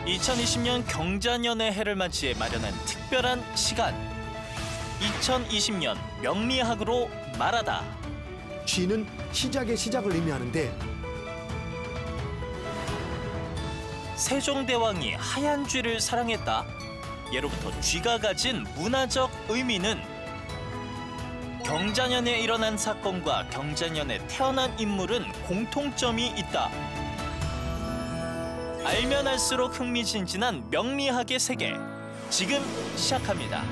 2020년 경자년의 해를 맞이해 마련한 특별한 시간. 2020년 명리학으로 말하다. 쥐는 시작의 시작을 의미하는데 세종대왕이 하얀 쥐를 사랑했다. 예로부터 쥐가 가진 문화적 의미는 경자년에 일어난 사건과 경자년에 태어난 인물은 공통점이 있다. 알면 알수록 흥미진진한 명리학의 세계. 지금 시작합니다.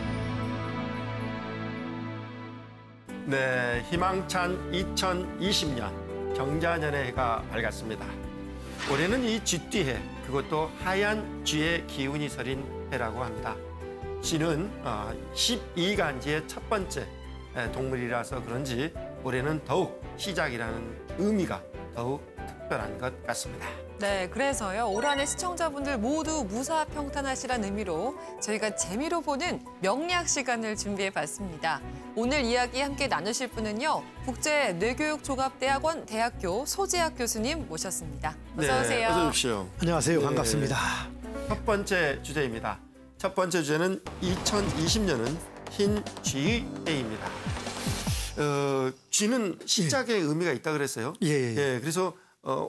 네, 희망찬 2020년 경자년의 해가 밝았습니다. 올해는 이 쥐띠해, 그것도 하얀 쥐의 기운이 서린 해라고 합니다. 쥐는 12간지의 첫 번째 동물이라서 그런지 올해는 더욱 시작이라는 의미가 더욱 특별한 것 같습니다. 네, 그래서요. 올 한 해 시청자분들 모두 무사평탄하시란 의미로 저희가 재미로 보는 명리학 시간을 준비해봤습니다. 오늘 이야기 함께 나누실 분은요. 국제뇌교육종합대학원 대학교 소재학 교수님 모셨습니다. 어서 오세요. 네, 어서 오십시오. 안녕하세요. 네. 반갑습니다. 첫 번째 주제입니다. 첫 번째 주제는 2020년은 흰 쥐의 해입니다. 쥐는 시작의 의미가 있다 그랬어요. 예. 그래서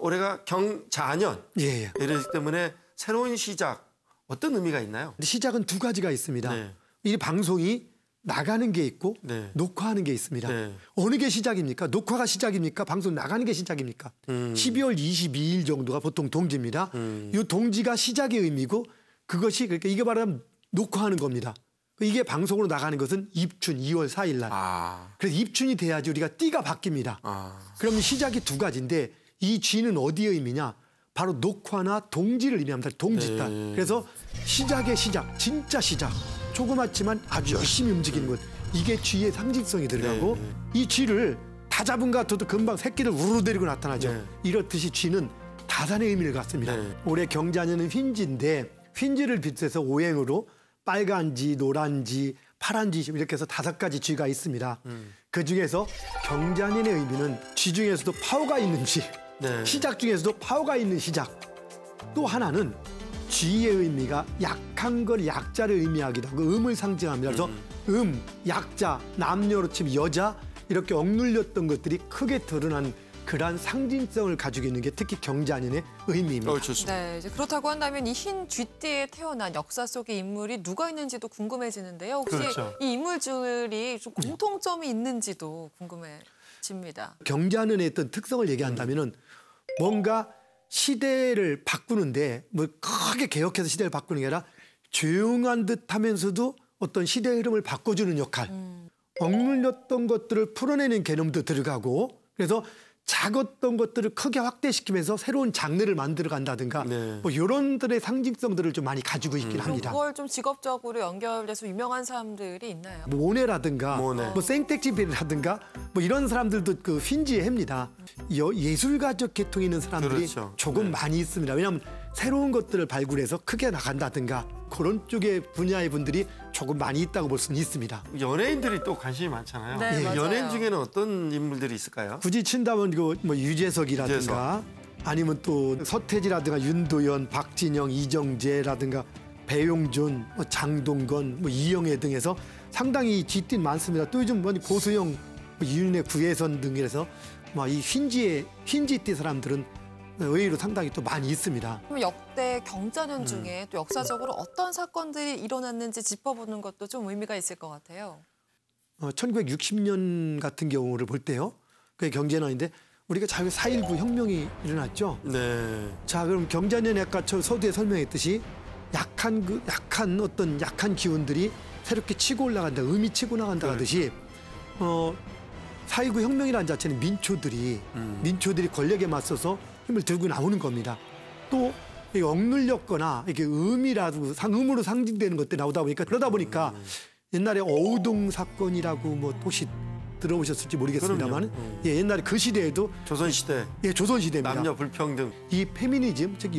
올해가 경자년. 예. 이러기 때문에 새로운 시작, 어떤 의미가 있나요? 시작은 두 가지가 있습니다. 네. 이 방송이 나가는 게 있고 네. 녹화하는 게 있습니다. 네. 어느 게 시작입니까? 녹화가 시작입니까? 방송 나가는 게 시작입니까? 12월 22일 정도가 보통 동지입니다. 이 동지가 시작의 의미고 그것이 그러니까 이게 바로 녹화하는 겁니다. 이게 방송으로 나가는 것은 입춘 2월 4일 날. 그래서 입춘이 돼야지 우리가 띠가 바뀝니다. 그럼 시작이 두 가지인데 이 쥐는 어디의 의미냐? 바로 녹화나 동지를 의미합니다. 동지달. 그래서 시작의 시작, 진짜 시작. 조그맣지만 아주 열심히 움직이는 것. 이게 쥐의 상징성이 들어가고 이 쥐를 다 잡은 것 같아도 금방 새끼를 우르르 데리고 나타나죠. 이렇듯이 쥐는 다산의 의미를 갖습니다. 올해 경자년은 흰쥐인데 흰쥐를 빗대서 오행으로 빨간쥐, 노란쥐, 파란쥐 이렇게 해서 5가지 쥐가 있습니다. 그중에서 경자년의 의미는 쥐 중에서도 파워가 있는 쥐. 시작 중에서도 파워가 있는 시작. 또 하나는 쥐의 의미가 약한 걸 약자를 의미하기도 하고 음을 상징합니다. 그래서 약자, 남녀로 치면 여자 이렇게 억눌렸던 것들이 크게 드러난 그러한 상징성을 가지고 있는 게 특히 경자년의 의미입니다. 좋습니다. 네, 이제 그렇다고 한다면 이 흰 쥐띠에 태어난 역사 속의 인물이 누가 있는지도 궁금해지는데요. 혹시 그렇죠. 이 인물들이 좀 공통점이 있는지도 궁금해집니다. 경자년의 어떤 특성을 얘기한다면은 뭔가 시대를 바꾸는데 뭐 크게 개혁해서 시대를 바꾸는 게 아니라 조용한 듯하면서도 어떤 시대의 흐름을 바꿔주는 역할. 억눌렸던 것들을 풀어내는 개념도 들어가고 그래서 작았던 것들을 크게 확대시키면서 새로운 장르를 만들어 간다든가 뭐 이런들의 상징성들을 좀 많이 가지고 있긴 합니다. 그걸 좀 직업적으로 연결돼서 유명한 사람들이 있나요? 뭐 모네라든가 뭐 생텍쥐페리라든가 뭐 이런 사람들도 그 흰쥐의 해입니다. 예술가적 계통이 있는 사람들이 조금 많이 있습니다. 왜냐하면 새로운 것들을 발굴해서 크게 나간다든가 그런 쪽의 분야의 분들이 조금 많이 있다고 볼 수는 있습니다. 연예인들이 또 관심이 많잖아요. 네, 맞아요. 연예인 중에는 어떤 인물들이 있을까요? 굳이 친다면 뭐 유재석이라든가 아니면 또 서태지라든가 윤도현, 박진영, 이정재라든가 배용준, 뭐 장동건, 뭐 이영애 등에서 상당히 쥐띠 많습니다. 또 요즘 뭐 고소영, 뭐 이윤의 구혜선 등에서 뭐 이 흰쥐띠 사람들은 의외로 상당히 또 많이 있습니다. 그럼 역대 경자년 중에 또 역사적으로 어떤 사건들이 일어났는지 짚어보는 것도 좀 의미가 있을 것 같아요. 1960년 같은 경우를 볼 때요. 그게 경자년인데 우리가 잘 4.19 혁명이 일어났죠. 자, 그럼 경자년에 아까 저 서두에 설명했듯이 약한 어떤 약한 기운들이 새롭게 치고 올라간다, 음이 치고 나간다 하듯이 4.19 혁명이라는 자체는 민초들이 권력에 맞서서 힘을 들고 나오는 겁니다. 또 억눌렸거나 이게 음으로 상징되는 것들이 나오다 보니까 그러다 보니까 옛날에 어우동 사건이라고 뭐 혹시 들어보셨을지 모르겠습니다만 옛날에 그 시대에도 조선시대. 조선시대입니다. 남녀 불평등. 이 페미니즘, 즉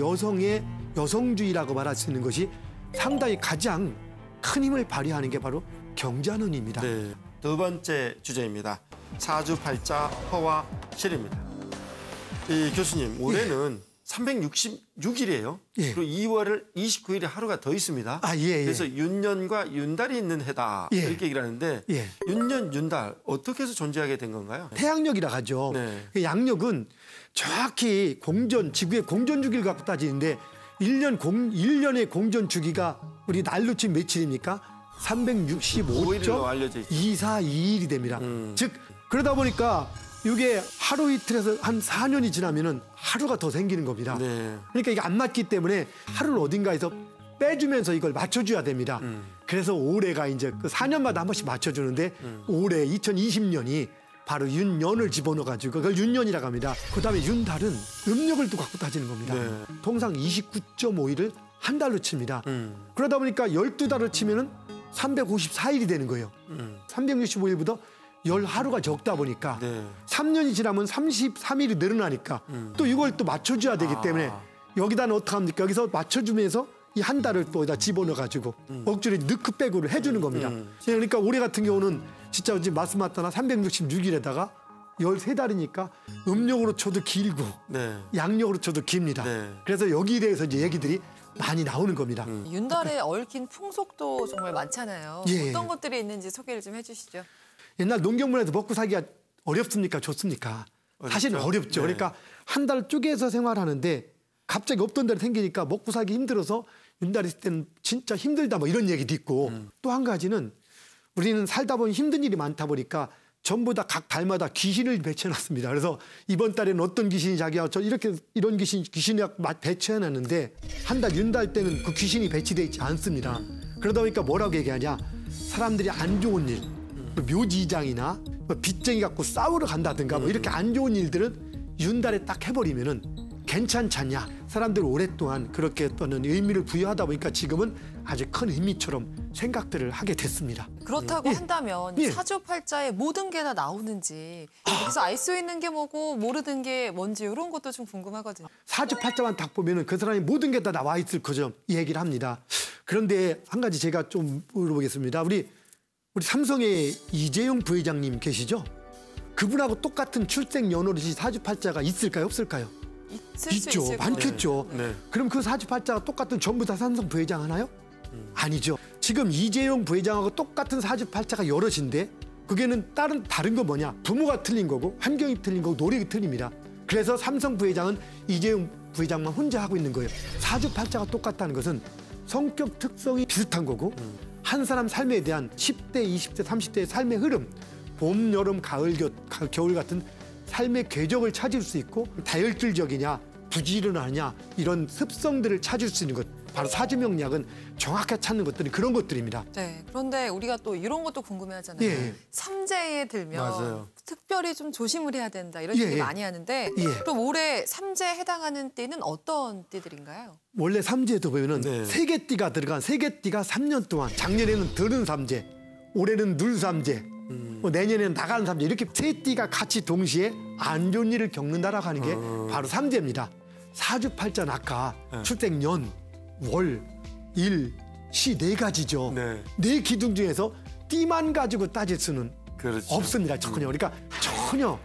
여성주의라고 말할 수 있는 것이 상당히 가장 큰 힘을 발휘하는 게 바로 경자년입니다. 두 번째 주제입니다. 사주팔자 허와 실입니다. 이 교수님, 올해는 366일이에요. 예. 그리고 2월을 29일에 하루가 더 있습니다. 아, 예. 그래서 윤년과 윤달이 있는 해다 예. 이렇게 얘기를 하는데 예. 윤년, 윤달 어떻게 해서 존재하게 된 건가요? 태양력이라 하죠. 네. 그 양력은 정확히 지구의 공전 주기를 갖고 따지는데 1년의 공전 주기가 우리 날로 치면 며칠입니까? 5일로 알려져 있죠. 365.2422일이 됩니다. 즉 그러다 보니까 이게 하루 이틀에서 한 4년이 지나면은 하루가 더 생기는 겁니다. 네. 그러니까 이게 안 맞기 때문에 하루를 어딘가에서 빼주면서 이걸 맞춰줘야 됩니다. 그래서 올해가 이제 그 4년마다 한 번씩 맞춰주는데 올해 2020년이 바로 윤년을 집어넣어가지고 그걸 윤년이라고 합니다. 그다음에 윤달은 음력을 또 갖고 따지는 겁니다. 네. 통상 29.5일을 한 달로 칩니다. 그러다 보니까 12달을 치면은 354일이 되는 거예요. 365일보다 10하루가 적다 보니까 네. 3년이 지나면 33일이 늘어나니까 또 이걸 또 맞춰줘야 되기 때문에 여기다는 어떻게 합니까? 여기서 맞춰주면서 이 한 달을 또 여기다 집어넣어가지고 억지로 느크백으로 해주는 겁니다. 그러니까 올해 같은 경우는 진짜 지금 말씀하셨다나 366일에다가 13달이니까 음력으로 쳐도 길고 네. 양력으로 쳐도 깁니다. 네. 그래서 여기에 대해서 이제 얘기들이 많이 나오는 겁니다. 윤달에 얽힌 풍속도 정말 많잖아요. 예. 어떤 것들이 있는지 소개를 좀 해주시죠. 옛날 농경문화에서 먹고 살기가 어렵습니까? 좋습니까? 사실은 어렵죠. 네. 그러니까 한 달 쪼개서 생활하는데 갑자기 없던 데로 생기니까 먹고 살기 힘들어서 윤달이 있을 때는 진짜 힘들다 뭐 이런 얘기도 있고 또 한 가지는 우리는 살다 보면 힘든 일이 많다 보니까 전부 다 각 달마다 귀신을 배치해놨습니다. 그래서 이번 달에는 어떤 귀신이 자기야 저 이렇게 이런 귀신이 배치해놨는데 한 달 윤달 때는 그 귀신이 배치되어 있지 않습니다. 그러다 보니까 뭐라고 얘기하냐 사람들이 안 좋은 일 묘지장이나 빚쟁이 갖고 싸우러 간다든가 뭐 이렇게 안 좋은 일들은 윤달에 딱 해버리면은 괜찮지 않냐. 사람들 오랫동안 그렇게 어떤 의미를 부여하다 보니까 지금은 아주 큰 의미처럼 생각들을 하게 됐습니다. 그렇다고 한다면 예. 사주팔자에 모든 게 다 나오는지 여기서 알 수 있는 게 뭐고 모르는 게 뭔지 이런 것도 좀 궁금하거든요. 사주팔자만 딱 보면은 그 사람이 모든 게 다 나와 있을 거죠. 이 얘기를 합니다. 그런데 한 가지 제가 좀 물어보겠습니다. 우리 삼성의 이재용 부회장님 계시죠? 그분하고 똑같은 출생 연월일이 사주팔자가 있을까요? 없을까요? 있을 수 있죠. 있을 많겠죠. 네. 그럼 그 사주팔자가 똑같은 전부 다 삼성 부회장 하나요? 아니죠. 지금 이재용 부회장하고 똑같은 사주팔자가 여럿인데 그게는 다른 거 뭐냐? 부모가 틀린 거고 환경이 틀린 거고 노력이 틀립니다. 그래서 삼성 부회장은 이재용 부회장만 혼자 하고 있는 거예요. 사주팔자가 똑같다는 것은 성격 특성이 비슷한 거고 한 사람 삶에 대한 10대, 20대, 30대의 삶의 흐름 봄, 여름, 가을, 겨울 같은 삶의 궤적을 찾을 수 있고 다혈질적이냐 부지런하냐 이런 습성들을 찾을 수 있는 것 바로 사주명리학은 정확하게 찾는 것들이 그런 것들입니다. 네. 그런데 우리가 또 이런 것도 궁금해하잖아요. 예. 삼재에 들면 맞아요. 특별히 좀 조심을 해야 된다 이런 예, 얘기 예. 많이 하는데 예. 그럼 올해 삼재에 해당하는 띠는 어떤 띠들인가요? 원래 삼재에도 보면은 네. 세 개 띠가 들어간 세 개 띠가 3년 동안 작년에는 들은 삼재, 올해는 눌 삼재, 뭐 내년에는 나가는 삼재 이렇게 세 띠가 같이 동시에 안 좋은 일을 겪는다라고 하는 게 바로 삼재입니다. 사주팔자는 아까 출생년, 월, 일, 시 네 가지죠. 네. 네 기둥 중에서 띠만 가지고 따질 수는 그렇죠. 없습니다. 전혀. 그러니까 전혀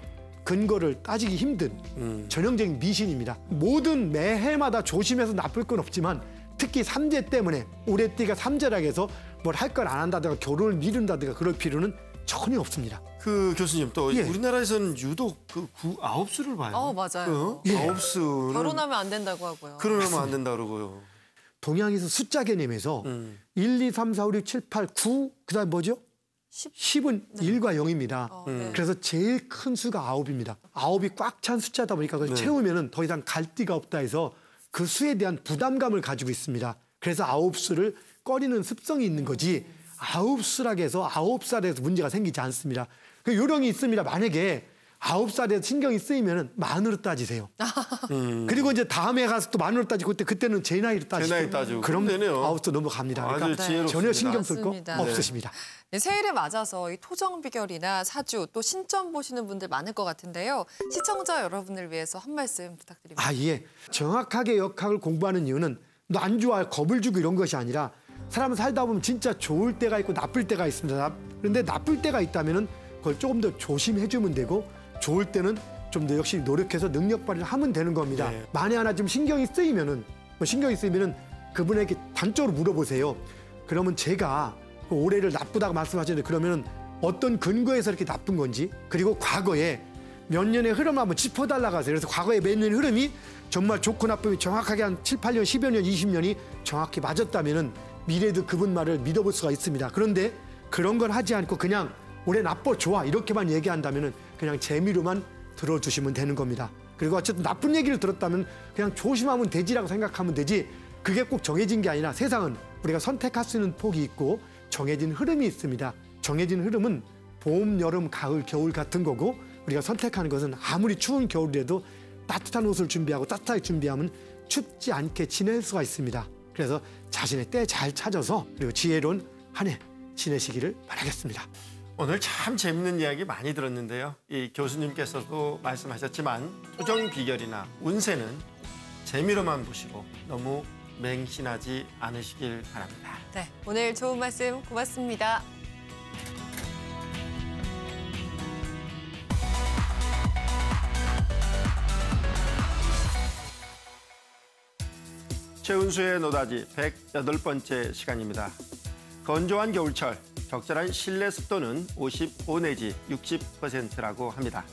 근거를 따지기 힘든 전형적인 미신입니다. 모든 매해마다 조심해서 나쁠 건 없지만 특히 삼재 때문에 올해 띠가 삼재라고 해서 뭘 할 걸 안 한다든가 결혼을 미룬다든가 그럴 필요는 전혀 없습니다. 그 교수님 또 예. 우리나라에서는 유독 그 아홉수를 봐요. 맞아요. 예. 아홉수는 결혼하면 안 된다고 하고요. 결혼하면 안 된다 그러고요. 동양에서 숫자 개념에서 1, 2, 3, 4, 5, 6, 7, 8, 9 그다음 뭐죠? 10은 1과 0입니다. 네. 그래서 제일 큰 수가 9입니다. 9이 꽉 찬 숫자다 보니까 그걸 채우면은 더 이상 갈 데가 없다 해서 그 수에 대한 부담감을 가지고 있습니다. 그래서 9수를 꺼리는 습성이 있는 거지 9수라고 해서 9살에서 문제가 생기지 않습니다. 그 요령이 있습니다. 만약에 9살에 신경이 쓰이면은 만으로 따지세요. 그리고 이제 다음에 가서 또 만으로 따지고 그때는 제 나이로 따지고. 나이 따지고. 그럼 그럼 되네요. 9수 넘어갑니다. 아주 그러니까 지혜롭습니다. 전혀 신경 쓸 거 맞습니다. 없으십니다. 네, 새해를 맞아서 이 토정 비결이나 사주 또 신점 보시는 분들 많을 것 같은데요. 시청자 여러분을 위해서 한 말씀 부탁드립니다. 아, 예. 정확하게 역학을 공부하는 이유는 너 안 좋아 겁을 주고 이런 것이 아니라 사람은 살다 보면 진짜 좋을 때가 있고 나쁠 때가 있습니다. 그런데 나쁠 때가 있다면은 그걸 조금 더 조심해 주면 되고 좋을 때는 좀 더 역시 노력해서 능력 발휘를 하면 되는 겁니다. 네. 만에 하나 좀 신경이 쓰이면은 그분에게 단적으로 물어보세요. 그러면 제가 그 올해를 나쁘다고 말씀하셨는데 그러면은 어떤 근거에서 이렇게 나쁜 건지, 그리고 과거에 몇 년의 흐름 한번 짚어달라고 하세요. 그래서 과거에 몇 년의 흐름이 정말 좋고 나쁨이 정확하게 한 7, 8년, 10여 년, 20년이 정확히 맞았다면은 미래도 그분 말을 믿어볼 수가 있습니다. 그런데 그런 건 하지 않고 그냥 올해 나빠 좋아 이렇게만 얘기한다면은 그냥 재미로만 들어주시면 되는 겁니다. 그리고 어쨌든 나쁜 얘기를 들었다면 그냥 조심하면 되지라고 생각하면 되지, 그게 꼭 정해진 게 아니라 세상은 우리가 선택할 수 있는 폭이 있고 정해진 흐름이 있습니다. 정해진 흐름은 봄, 여름, 가을, 겨울 같은 거고, 우리가 선택하는 것은 아무리 추운 겨울이라도 따뜻한 옷을 준비하고 따뜻하게 준비하면 춥지 않게 지낼 수가 있습니다. 그래서 자신의 때 잘 찾아서 그리고 지혜로운 한 해 지내시기를 바라겠습니다. 오늘 참 재밌는 이야기 많이 들었는데요. 이 교수님께서도 말씀하셨지만 토정 비결이나 운세는 재미로만 보시고 너무 맹신하지 않으시길 바랍니다. 네, 오늘 좋은 말씀 고맙습니다. 최은수의 노다지 108번째 시간입니다. 건조한 겨울철, 적절한 실내 습도는 55 내지 60%라고 합니다.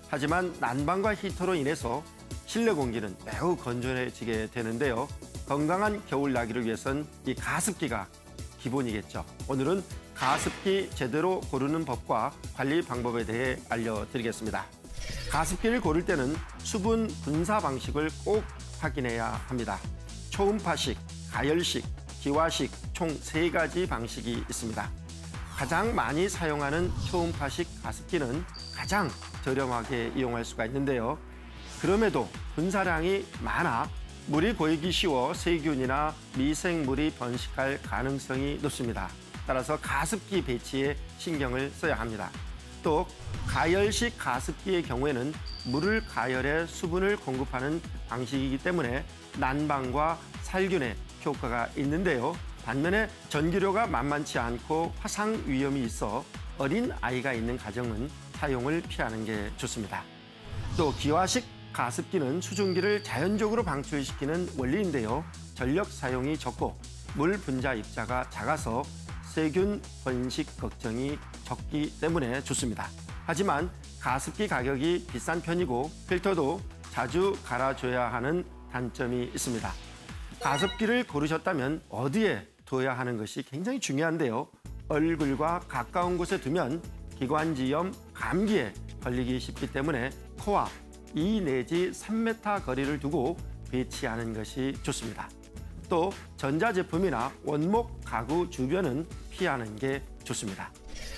하지만 난방과 히터로 인해서 실내 공기는 매우 건조해지게 되는데요. 건강한 겨울 나기를 위해선 이 가습기가 기본이겠죠. 오늘은 가습기 제대로 고르는 법과 관리 방법에 대해 알려드리겠습니다. 가습기를 고를 때는 수분 분사 방식을 꼭 확인해야 합니다. 초음파식, 가열식, 기화식 총 3가지 방식이 있습니다. 가장 많이 사용하는 초음파식 가습기는 가장 저렴하게 이용할 수가 있는데요. 그럼에도 분사량이 많아 물이 고이기 쉬워 세균이나 미생물이 번식할 가능성이 높습니다. 따라서 가습기 배치에 신경을 써야 합니다. 또 가열식 가습기의 경우에는 물을 가열해 수분을 공급하는 방식이기 때문에 난방과 살균에 효과가 있는데요. 반면에 전기료가 만만치 않고 화상 위험이 있어 어린 아이가 있는 가정은 사용을 피하는 게 좋습니다. 또 기화식 가습기는 수증기를 자연적으로 방출시키는 원리인데요. 전력 사용이 적고 물 분자 입자가 작아서 세균 번식 걱정이 적기 때문에 좋습니다. 하지만 가습기 가격이 비싼 편이고 필터도 자주 갈아줘야 하는 단점이 있습니다. 가습기를 고르셨다면 어디에 둬야 하는 것이 굉장히 중요한데요. 얼굴과 가까운 곳에 두면 기관지염, 감기에 걸리기 쉽기 때문에 코와 2 내지 3m 거리를 두고 배치하는 것이 좋습니다. 또 전자제품이나 원목 가구 주변은 피하는 게 좋습니다.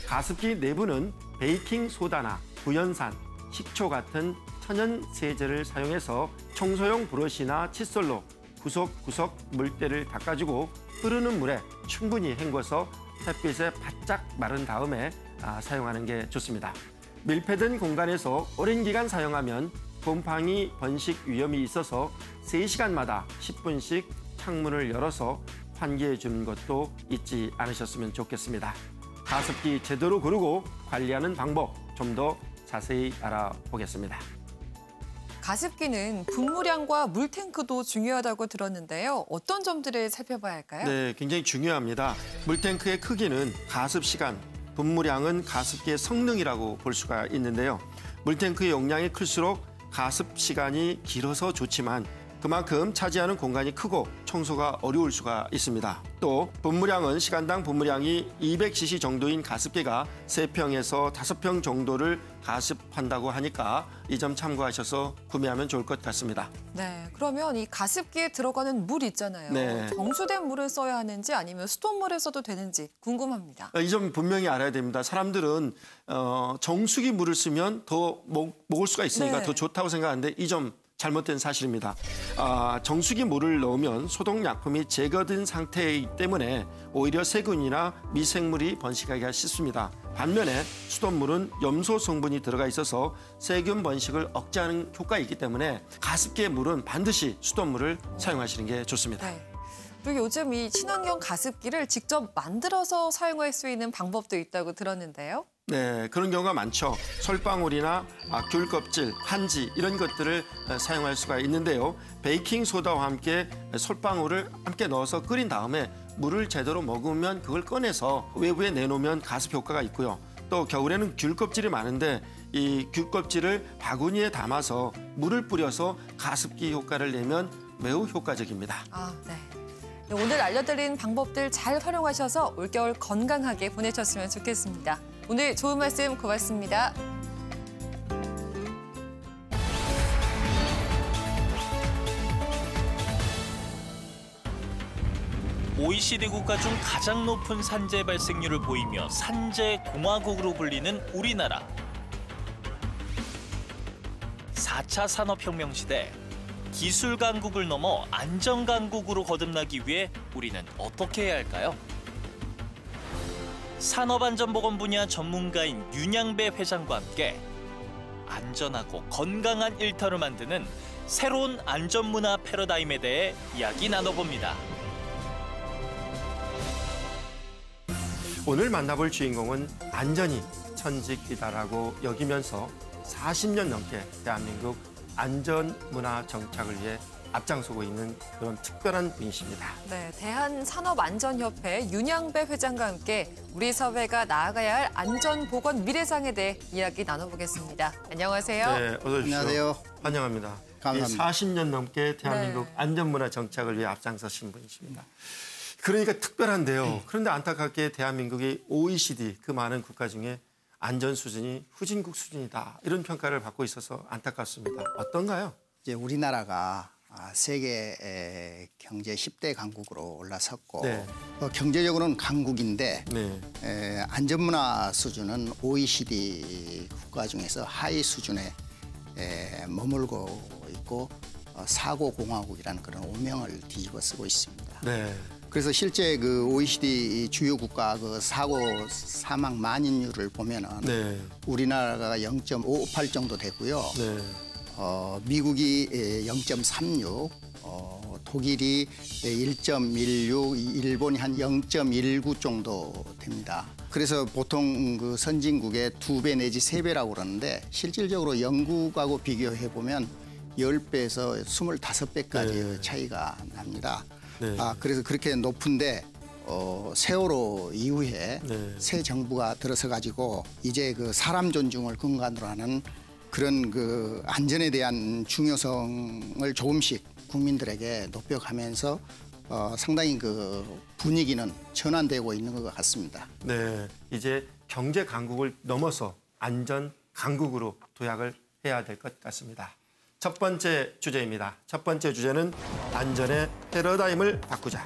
가습기 내부는 베이킹소다나 구연산, 식초 같은 천연 세제를 사용해서 청소용 브러쉬나 칫솔로 구석구석 물때를 닦아주고 흐르는 물에 충분히 헹궈서 햇빛에 바짝 마른 다음에 사용하는 게 좋습니다. 밀폐된 공간에서 오랜 기간 사용하면 곰팡이 번식 위험이 있어서 3시간마다 10분씩 창문을 열어서 환기해 주는 것도 잊지 않으셨으면 좋겠습니다. 가습기 제대로 고르고 관리하는 방법 좀 더 자세히 알아보겠습니다. 가습기는 분무량과 물탱크도 중요하다고 들었는데요. 어떤 점들을 살펴봐야 할까요? 네, 굉장히 중요합니다. 물탱크의 크기는 가습 시간, 분무량은 가습기의 성능이라고 볼 수가 있는데요. 물탱크의 용량이 클수록 가습 시간이 길어서 좋지만 그만큼 차지하는 공간이 크고 청소가 어려울 수가 있습니다. 또 분무량은 시간당 분무량이 200cc 정도인 가습기가 3평에서 5평 정도를 가습한다고 하니까 이 점 참고하셔서 구매하면 좋을 것 같습니다. 네, 그러면 이 가습기에 들어가는 물 있잖아요. 네. 정수된 물을 써야 하는지 아니면 수돗물을 써도 되는지 궁금합니다. 이 점 분명히 알아야 됩니다. 사람들은 정수기 물을 쓰면 더 먹을 수가 있으니까 네. 더 좋다고 생각하는데 이 점 잘못된 사실입니다. 정수기 물을 넣으면 소독약품이 제거된 상태이기 때문에 오히려 세균이나 미생물이 번식하기가 쉽습니다. 반면에 수돗물은 염소 성분이 들어가 있어서 세균 번식을 억제하는 효과가 있기 때문에 가습기의 물은 반드시 수돗물을 사용하시는 게 좋습니다. 네. 그리고 요즘 이 친환경 가습기를 직접 만들어서 사용할 수 있는 방법도 있다고 들었는데요. 네, 그런 경우가 많죠. 솔방울이나 귤 껍질, 한지 이런 것들을 사용할 수가 있는데요. 베이킹 소다와 함께 솔방울을 함께 넣어서 끓인 다음에 물을 제대로 머금으면 그걸 꺼내서 외부에 내놓으면 가습 효과가 있고요. 또 겨울에는 귤 껍질이 많은데 이 귤 껍질을 바구니에 담아서 물을 뿌려서 가습기 효과를 내면 매우 효과적입니다. 네. 오늘 알려드린 방법들 잘 활용하셔서 올겨울 건강하게 보내셨으면 좋겠습니다. 오늘 좋은 말씀 고맙습니다. OECD 국가 중 가장 높은 산재 발생률을 보이며 산재 공화국으로 불리는 우리나라. 4차 산업혁명 시대 기술 강국을 넘어 안전 강국으로 거듭나기 위해 우리는 어떻게 해야 할까요? 산업안전보건 분야 전문가인 윤양배 회장과 함께 안전하고 건강한 일터를 만드는 새로운 안전문화 패러다임에 대해 이야기 나눠봅니다. 오늘 만나볼 주인공은 안전이 천직이다라고 여기면서 40년 넘게 대한민국 안전문화 정착을 위해 앞장서고 있는 그런 특별한 분이십니다. 네, 대한산업안전협회 윤양배 회장과 함께 우리 사회가 나아가야 할 안전보건 미래상에 대해 이야기 나눠보겠습니다. 안녕하세요. 네, 어서 오십시오. 안녕하세요. 환영합니다. 감사합니다. 40년 넘게 대한민국 네. 안전문화 정착을 위해 앞장서신 분이십니다. 그러니까 특별한데요. 그런데 안타깝게 대한민국이 OECD 그 많은 국가 중에 안전 수준이 후진국 수준이다. 이런 평가를 받고 있어서 안타깝습니다. 어떤가요? 이제 우리나라가 세계 경제 10대 강국으로 올라섰고 네. 경제적으로는 강국인데 네. 안전문화 수준은 OECD 국가 중에서 하위 수준에 머물고 있고 사고공화국이라는 그런 오명을 뒤집어 쓰고 있습니다. 네. 그래서 실제 그 OECD 주요 국가 그 사고 사망 만인율을 보면은 네. 우리나라가 0.58 정도 되고요. 네. 미국이 0.36, 독일이 1.16, 일본이 한 0.19 정도 됩니다. 그래서 보통 그 선진국의 2배 내지 3배라고 그러는데 실질적으로 영국하고 비교해 보면 10배에서 25배까지 네. 차이가 납니다. 네. 그래서 그렇게 높은데 세월호 이후에 네. 새 정부가 들어서 가지고 이제 그 사람 존중을 근간으로 하는 그런 그 안전에 대한 중요성을 조금씩 국민들에게 높여가면서 상당히 그 분위기는 전환되고 있는 것 같습니다. 네. 이제 경제 강국을 넘어서 안전 강국으로 도약을 해야 될 것 같습니다. 첫 번째 주제입니다. 첫 번째 주제는 안전의 패러다임을 바꾸자.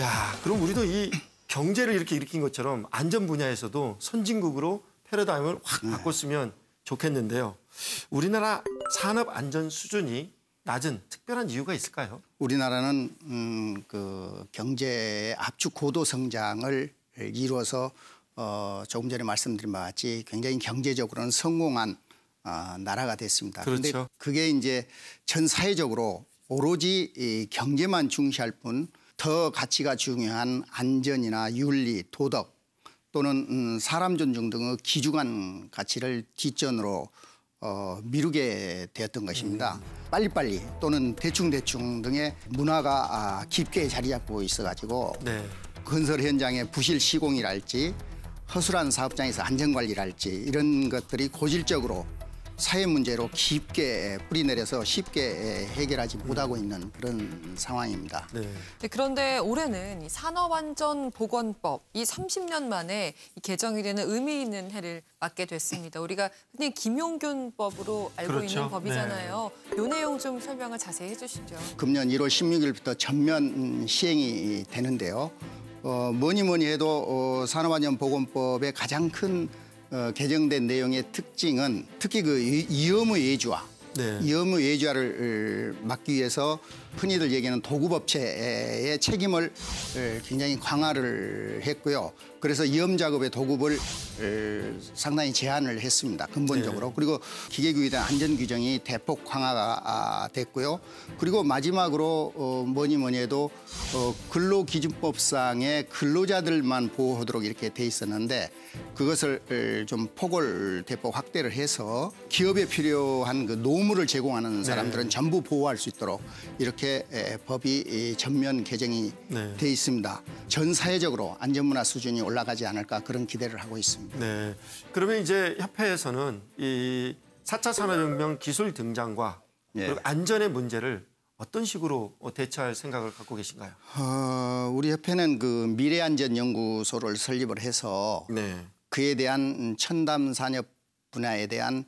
야, 그럼 우리도 이 경제를 이렇게 일으킨 것처럼 안전 분야에서도 선진국으로 패러다임을 확 바꿨으면 좋겠는데요. 우리나라 산업 안전 수준이 낮은 특별한 이유가 있을까요? 우리나라는 그 경제 압축 고도 성장을 이루어서 조금 전에 말씀드린 바와 같이 굉장히 경제적으로는 성공한 나라가 됐습니다. 그런데 그렇죠. 그게 이제 전 사회적으로 오로지 이 경제만 중시할 뿐 더 가치가 중요한 안전이나 윤리, 도덕 또는 사람 존중 등의 귀중한 가치를 뒷전으로 미루게 되었던 것입니다. 빨리빨리 또는 대충대충 등의 문화가 깊게 자리 잡고 있어가지고 네. 건설 현장의 부실 시공이랄지 허술한 사업장에서 안전관리랄지 이런 것들이 고질적으로 사회 문제로 깊게 뿌리내려서 쉽게 해결하지 못하고 있는 그런 상황입니다. 네. 그런데 올해는 이 산업안전보건법 이 30년 만에 이 개정이 되는 의미 있는 해를 맞게 됐습니다. 우리가 흔히 김용균법으로 알고 그렇죠. 있는 법이잖아요. 이 내용 좀 설명을 자세히 해주시죠. 금년 1월 16일부터 전면 시행이 되는데요. 뭐니 해도 산업안전보건법의 가장 큰 개정된 내용의 특징은 특히 그 위험의 예주화, 네. 위험의 예주화를 막기 위해서 흔히들 얘기하는 도급업체의 책임을 굉장히 강화를 했고요. 그래서 이염 작업의 도급을 상당히 제한을 했습니다. 근본적으로. 그리고 기계규에 대한 안전 규정이 대폭 강화가 됐고요. 그리고 마지막으로 뭐니 해도 근로기준법상의 근로자들만 보호하도록 이렇게 돼 있었는데 그것을 좀 폭을 대폭 확대를 해서 기업에 필요한 그 노무를 제공하는 사람들은 전부 보호할 수 있도록 이렇게 법이 전면 개정이 돼 있습니다. 전 사회적으로 안전문화 수준이 올라가지 않을까 그런 기대를 하고 있습니다. 네. 그러면 이제 협회에서는 이 4차 산업혁명 기술 등장과 그리고 안전의 문제를 어떤 식으로 대처할 생각을 갖고 계신가요? 우리 협회는 그 미래안전연구소를 설립을 해서 그에 대한 첨단 산업 분야에 대한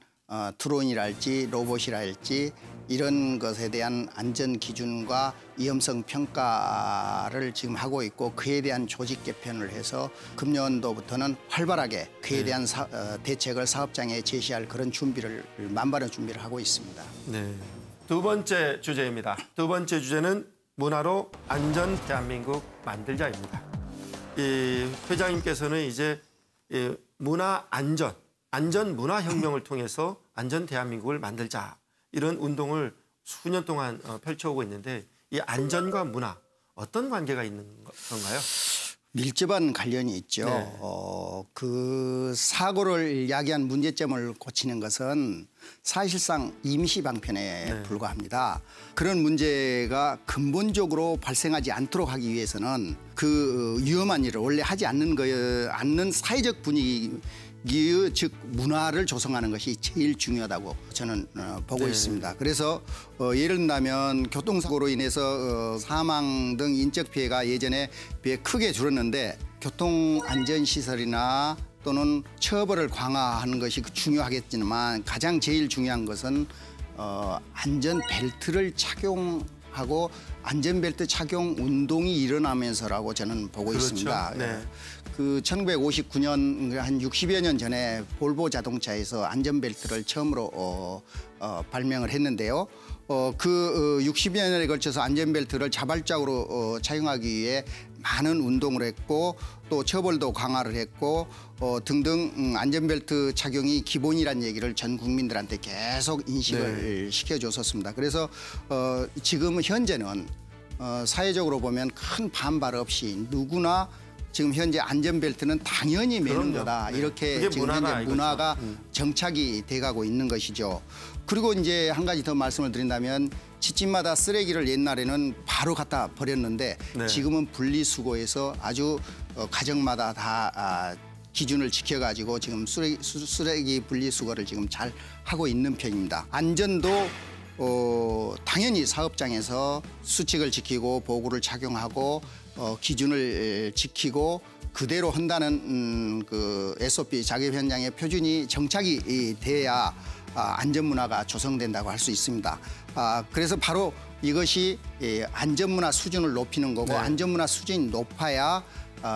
드론이랄지 로봇이랄지 이런 것에 대한 안전 기준과 위험성 평가를 지금 하고 있고 그에 대한 조직 개편을 해서 금년도부터는 활발하게 그에 대한 대책을 사업장에 제시할 그런 준비를 만반의 준비를 하고 있습니다. 네. 두 번째 주제입니다. 두 번째 주제는 문화로 안전 대한민국 만들자입니다. 이 회장님께서는 이제 이 문화 안전 문화 혁명을 통해서 안전 대한민국을 만들자 이런 운동을 수년 동안 펼쳐오고 있는데 이 안전과 문화 어떤 관계가 있는 건가요? 밀접한 관련이 있죠. 그 사고를 야기한 문제점을 고치는 것은 사실상 임시 방편에 불과합니다. 그런 문제가 근본적으로 발생하지 않도록 하기 위해서는 그 위험한 일을 원래 하지 않는 사회적 분위기 즉 문화를 조성하는 것이 제일 중요하다고 저는 보고 있습니다. 그래서 예를 든다면 교통사고로 인해서 사망 등 인적 피해가 예전에 비해 크게 줄었는데 교통안전시설이나 또는 처벌을 강화하는 것이 중요하겠지만 가장 제일 중요한 것은 안전벨트를 착용하고 안전벨트 착용 운동이 일어나면서라고 저는 보고 있습니다. 그 1959년 한 60여 년 전에 볼보 자동차에서 안전벨트를 처음으로 발명을 했는데요. 그 60여 년에 걸쳐서 안전벨트를 자발적으로 착용하기 위해 많은 운동을 했고 또 처벌도 강화를 했고 등등 안전벨트 착용이 기본이라는 얘기를 전 국민들한테 계속 인식을 시켜줬었습니다. 그래서 지금 현재는 사회적으로 보면 큰 반발 없이 누구나 지금 현재 안전벨트는 당연히 매는 거다. 이렇게 지금 현재 문화가 정착이 돼가고 있는 것이죠. 그리고 이제 한 가지 더 말씀을 드린다면 집집마다 쓰레기를 옛날에는 바로 갖다 버렸는데 지금은 분리수거해서 아주 가정마다 다 기준을 지켜가지고 지금 쓰레기 분리수거를 지금 잘 하고 있는 편입니다. 안전도 당연히 사업장에서 수칙을 지키고 보호구를 착용하고 기준을 지키고 그대로 한다는 그 SOP 작업 현장의 표준이 정착이 돼야 안전문화가 조성된다고 할 수 있습니다. 그래서 바로 이것이 안전문화 수준을 높이는 거고 안전문화 수준이 높아야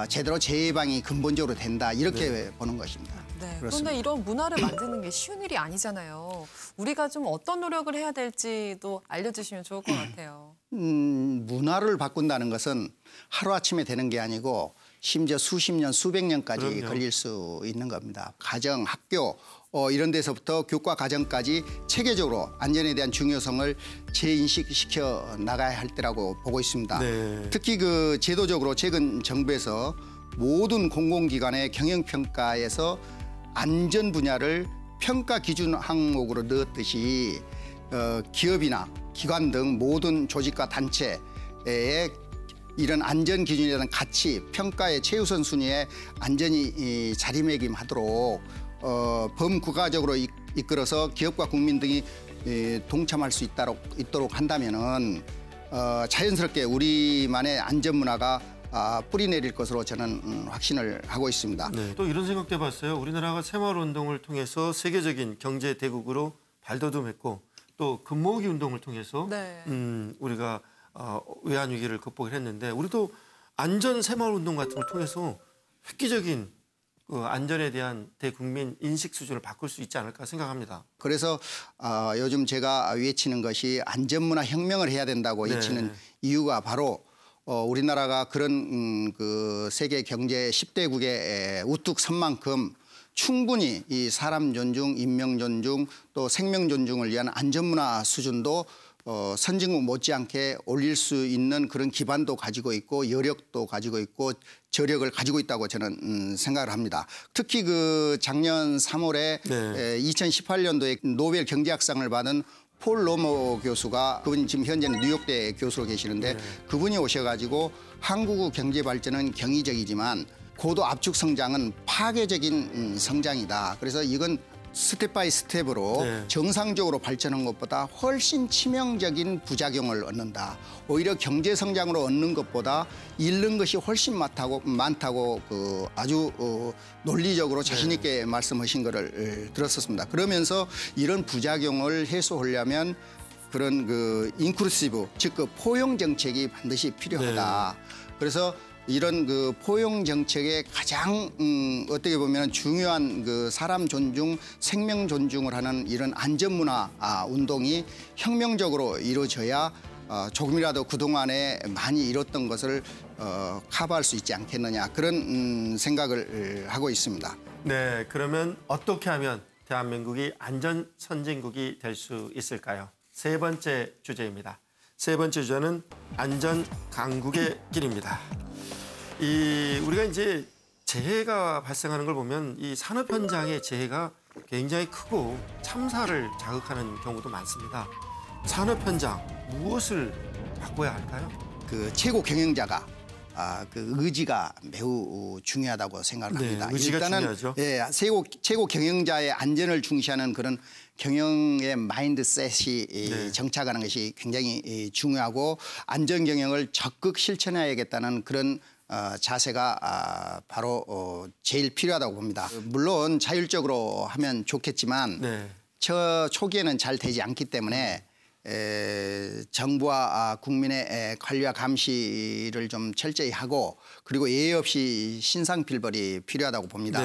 제대로 재예방이 근본적으로 된다 이렇게 보는 것입니다. 네, 그런데 이런 문화를 만드는 게 쉬운 일이 아니잖아요. 우리가 좀 어떤 노력을 해야 될지도 알려주시면 좋을 것 같아요. 문화를 바꾼다는 것은 하루아침에 되는 게 아니고 심지어 수십 년, 수백 년까지 걸릴 수 있는 겁니다. 가정, 학교 이런 데서부터 교과 과정까지 체계적으로 안전에 대한 중요성을 재인식시켜 나가야 할 때라고 보고 있습니다. 특히 그 제도적으로 최근 정부에서 모든 공공기관의 경영평가에서 안전 분야를 평가 기준 항목으로 넣었듯이 기업이나 기관 등 모든 조직과 단체에 이런 안전 기준에 대한 가치, 평가의 최우선 순위에 안전이 자리매김하도록 범국가적으로 이끌어서 기업과 국민 등이 동참할 수 있도록 한다면은 자연스럽게 우리만의 안전 문화가 뿌리내릴 것으로 저는 확신을 하고 있습니다. 또 이런 생각도 해봤어요. 우리나라가 새마을운동을 통해서 세계적인 경제 대국으로 발돋움했고 또 금모으기 운동을 통해서 우리가 외환위기를 극복을 했는데 우리도 안전 새마을운동 같은 걸 통해서 획기적인 그 안전에 대한 대국민 인식 수준을 바꿀 수 있지 않을까 생각합니다. 그래서 요즘 제가 외치는 것이 안전문화 혁명을 해야 된다고 외치는 이유가 바로 우리나라가 그런 그 세계 경제 10대국에 우뚝 선 만큼 충분히 이 사람 존중, 인명 존중, 또 생명 존중을 위한 안전문화 수준도 선진국 못지않게 올릴 수 있는 그런 기반도 가지고 있고 여력도 가지고 있고 저력을 가지고 있다고 저는 생각을 합니다. 특히 그 작년 3월에 2018년도에 노벨 경제학상을 받은 폴 로머 교수가, 그분이 지금 현재는 뉴욕대 교수로 계시는데 그분이 오셔가지고 한국의 경제 발전은 경이적이지만 고도 압축 성장은 파괴적인 성장이다. 그래서 이건 스텝 바이 스텝으로 정상적으로 발전한 것보다 훨씬 치명적인 부작용을 얻는다. 오히려 경제 성장으로 얻는 것보다 잃는 것이 훨씬 많다고 그 아주 논리적으로 자신 있게 말씀하신 거를 들었었습니다. 그러면서 이런 부작용을 해소하려면 그런 그 인클루시브, 즉 그 포용 정책이 반드시 필요하다. 그래서 이런 그 포용 정책의 가장 어떻게 보면 중요한 그 사람 존중, 생명 존중을 하는 이런 안전문화 운동이 혁명적으로 이루어져야 조금이라도 그동안에 많이 잃었던 것을 커버할 수 있지 않겠느냐, 그런 생각을 하고 있습니다. 네, 그러면 어떻게 하면 대한민국이 안전 선진국이 될 수 있을까요? 세 번째 주제입니다. 세 번째 주제는 안전 강국의 길입니다. 우리가 이제 재해가 발생하는 걸 보면 이 산업 현장의 재해가 굉장히 크고 참사를 자극하는 경우도 많습니다. 산업 현장 무엇을 바꿔야 할까요? 그 최고 경영자가 그 의지가 매우 중요하다고 생각을 합니다. 의지가 일단은 중요하죠. 최고 경영자의 안전을 중시하는 그런 경영의 마인드셋이 정착하는 것이 굉장히 중요하고 안전 경영을 적극 실천해야겠다는 그런 자세가 바로 제일 필요하다고 봅니다. 물론 자율적으로 하면 좋겠지만 초기에는 잘 되지 않기 때문에 정부와 국민의 관리와 감시를 좀 철저히 하고, 그리고 예의 없이 신상필벌이 필요하다고 봅니다.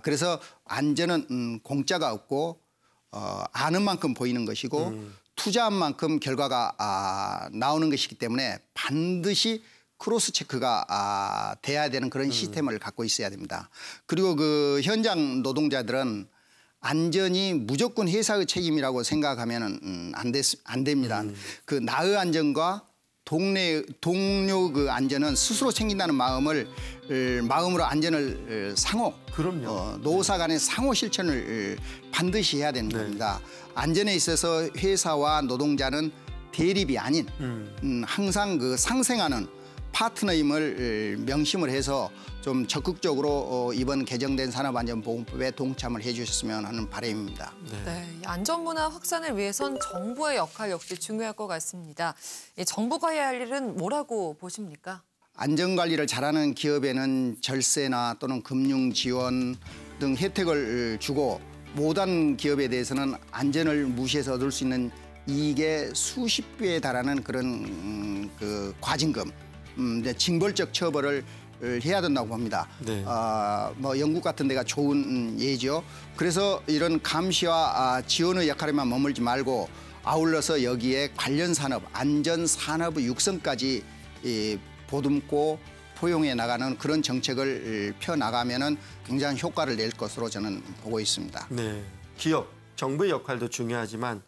그래서 안전은 공짜가 없고 아는 만큼 보이는 것이고 투자한 만큼 결과가 나오는 것이기 때문에 반드시 크로스 체크가 돼야 되는 그런 시스템을 갖고 있어야 됩니다. 그리고 그 현장 노동자들은 안전이 무조건 회사의 책임이라고 생각하면 안 됩니다. 그 나의 안전과 동료 그 안전은 스스로 챙긴다는 마음으로 안전을 노사 간의 상호 실천을 반드시 해야 되는 겁니다. 안전에 있어서 회사와 노동자는 대립이 아닌 항상 그 상생하는 파트너임을 명심을 해서 좀 적극적으로 이번 개정된 산업안전보건법에 동참을 해주셨으면 하는 바람입니다. 안전문화 확산을 위해선 정부의 역할 역시 중요할 것 같습니다. 정부가 해야 할 일은 뭐라고 보십니까? 안전관리를 잘하는 기업에는 절세나 또는 금융 지원 등 혜택을 주고, 못한 기업에 대해서는 안전을 무시해서 얻을 수 있는 이익의 수십 배에 달하는 그런 그 과징금, 징벌적 처벌을 해야 된다고 봅니다. 뭐 영국 같은 데가 좋은 예죠. 그래서 이런 감시와 지원의 역할에만 머물지 말고 아울러서 여기에 관련 산업, 안전 산업의 육성까지 보듬고 포용해 나가는 그런 정책을 펴나가면은 굉장히 효과를 낼 것으로 저는 보고 있습니다. 기업, 정부의 역할도 중요하지만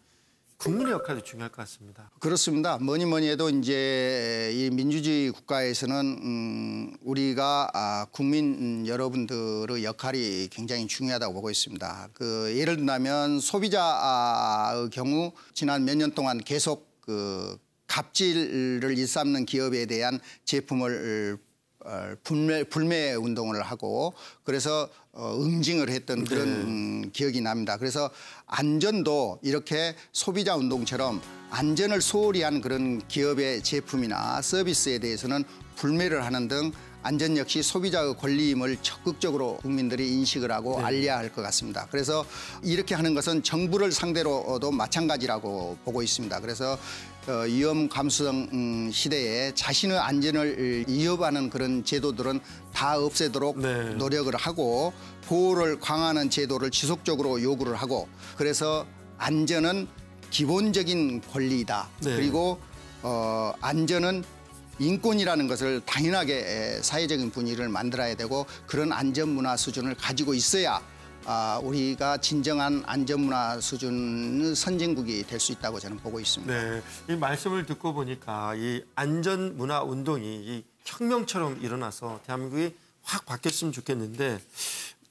국민의 역할도 중요할 것 같습니다. 그렇습니다. 뭐니 해도 이제 이 민주주의 국가에서는 우리가 국민 여러분들의 역할이 굉장히 중요하다고 보고 있습니다. 그 예를 들면 소비자의 경우 지난 몇 년 동안 계속 그 갑질을 일삼는 기업에 대한 제품을 불매 운동을 하고, 그래서 응징을 했던 그런 기억이 납니다. 그래서 안전도 이렇게 소비자 운동처럼 안전을 소홀히 한 그런 기업의 제품이나 서비스에 대해서는 불매를 하는 등 안전 역시 소비자의 권리임을 적극적으로 국민들이 인식을 하고 알려야 할 것 같습니다. 그래서 이렇게 하는 것은 정부를 상대로도 마찬가지라고 보고 있습니다. 그래서 위험 감수성 시대에 자신의 안전을 위협하는 그런 제도들은 다 없애도록 노력을 하고, 보호를 강화하는 제도를 지속적으로 요구를 하고, 그래서 안전은 기본적인 권리이다. 그리고 안전은 인권이라는 것을 당연하게 사회적인 분위기를 만들어야 되고 그런 안전문화 수준을 가지고 있어야 우리가 진정한 안전문화 수준의 선진국이 될 수 있다고 저는 보고 있습니다. 네, 이 말씀을 듣고 보니까 이 안전문화 운동이 이 혁명처럼 일어나서 대한민국이 확 바뀌었으면 좋겠는데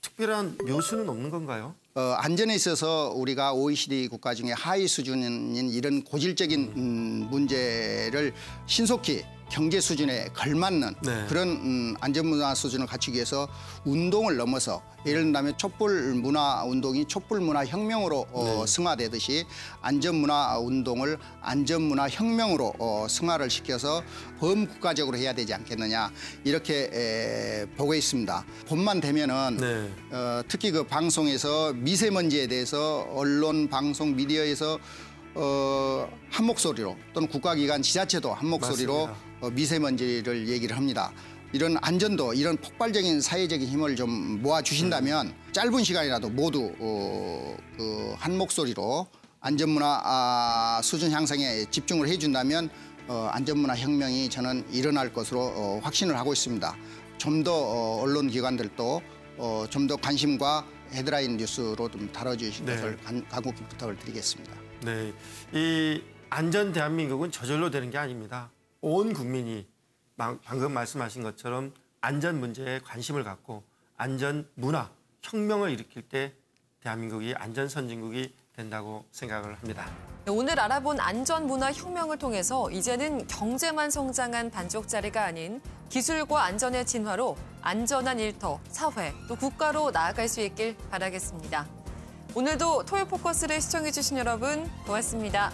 특별한 묘수는 없는 건가요? 안전에 있어서 우리가 OECD 국가 중에 하위 수준인 이런 고질적인 문제를 신속히 경제 수준에 걸맞는 네. 그런 안전문화 수준을 갖추기 위해서 운동을 넘어서 예를 들면 촛불문화 운동이 촛불문화 혁명으로 승화되듯이 안전문화 운동을 안전문화 혁명으로 승화를 시켜서 범국가적으로 해야 되지 않겠느냐 이렇게 보고 있습니다. 봄만 되면은 특히 그 방송에서 미세먼지에 대해서 언론, 방송, 미디어에서 한 목소리로 또는 국가기관, 지자체도 한 목소리로 미세먼지를 얘기를 합니다. 이런 안전도 이런 폭발적인 사회적인 힘을 좀 모아주신다면 짧은 시간이라도 모두 한 목소리로 안전문화 수준 향상에 집중을 해준다면 안전문화 혁명이 저는 일어날 것으로 확신을 하고 있습니다. 좀 더 언론기관들도 좀 더 관심과 헤드라인 뉴스로 좀 다뤄주실 것을 간곡히 부탁을 드리겠습니다. 네, 이 안전 대한민국은 저절로 되는 게 아닙니다. 온 국민이 방금 말씀하신 것처럼 안전 문제에 관심을 갖고 안전 문화 혁명을 일으킬 때 대한민국이 안전 선진국이 된다고 생각을 합니다. 오늘 알아본 안전 문화 혁명을 통해서 이제는 경제만 성장한 반쪽짜리가 아닌 기술과 안전의 진화로 안전한 일터, 사회, 또 국가로 나아갈 수 있길 바라겠습니다. 오늘도 토요 포커스를 시청해주신 여러분 고맙습니다.